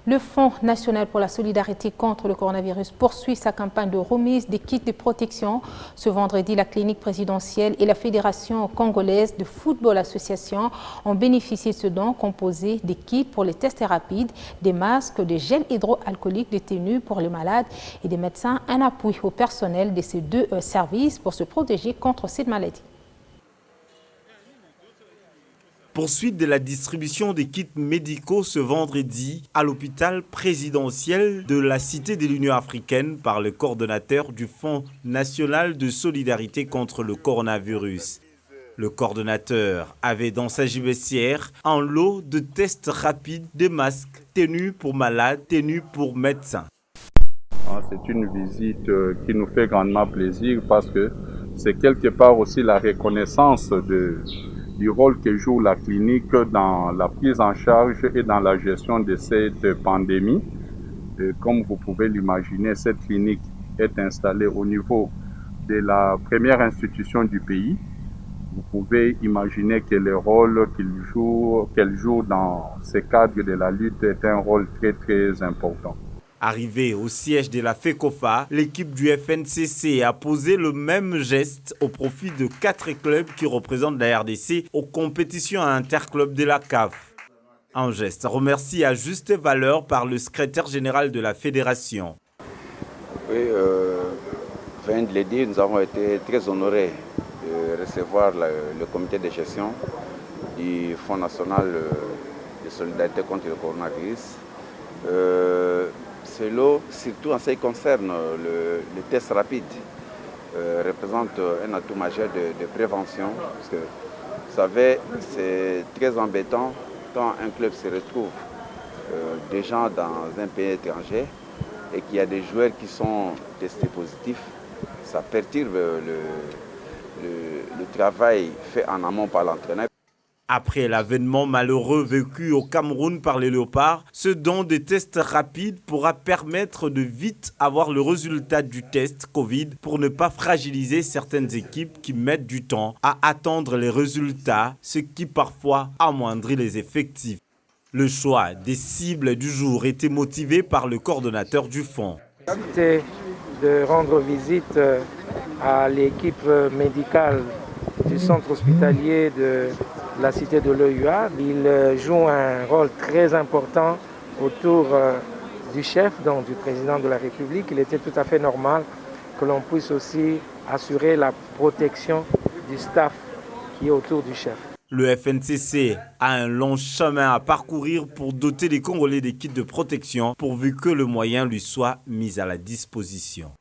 Le Fonds national pour la solidarité contre le coronavirus poursuit sa campagne de remise des kits de protection. Ce vendredi, la clinique présidentielle et la Fédération congolaise de football association ont bénéficié de ce don composé des kits pour les tests rapides, des masques, des gels hydroalcooliques, des tenues pour les malades et des médecins. Un appui au personnel de ces deux services pour se protéger contre cette maladie. Poursuite de la distribution des kits médicaux ce vendredi à l'hôpital présidentiel de la Cité de l'Union africaine par le coordonnateur du Fonds national de solidarité contre le coronavirus. Le coordonnateur avait dans sa gibecière un lot de tests rapides, de masques, tenues pour malades, tenues pour médecins. C'est une visite qui nous fait grandement plaisir parce que c'est quelque part aussi la reconnaissance du rôle que joue la clinique dans la prise en charge et dans la gestion de cette pandémie. Comme vous pouvez l'imaginer, cette clinique est installée au niveau de la première institution du pays. Vous pouvez imaginer que le rôle qu'elle joue dans ce cadre de la lutte est un rôle très très important. Arrivé au siège de la FECOFA, l'équipe du FNCC a posé le même geste au profit de 4 clubs qui représentent la RDC aux compétitions interclubs de la CAF. Un geste remercié à juste valeur par le secrétaire général de la fédération. Oui, vient de le dire, nous avons été très honorés de recevoir le comité de gestion du Fonds national de solidarité contre le coronavirus. Ce lot, surtout en ce qui concerne le test rapide, représente un atout majeur de prévention. Parce que, vous savez, c'est très embêtant quand un club se retrouve déjà dans un pays étranger et qu'il y a des joueurs qui sont testés positifs. Ça perturbe le travail fait en amont par l'entraîneur. Après l'avènement malheureux vécu au Cameroun par les Léopards, ce don de tests rapides pourra permettre de vite avoir le résultat du test Covid pour ne pas fragiliser certaines équipes qui mettent du temps à attendre les résultats, ce qui parfois amoindrit les effectifs. Le choix des cibles du jour était motivé par le coordonnateur du fonds. C'était de rendre visite à l'équipe médicale du centre hospitalier de la cité de l'OUA. Il joue un rôle très important autour du chef, donc du président de la République. Il était tout à fait normal que l'on puisse aussi assurer la protection du staff qui est autour du chef. Le FNCC a un long chemin à parcourir pour doter les Congolais des kits de protection pourvu que le moyen lui soit mis à la disposition.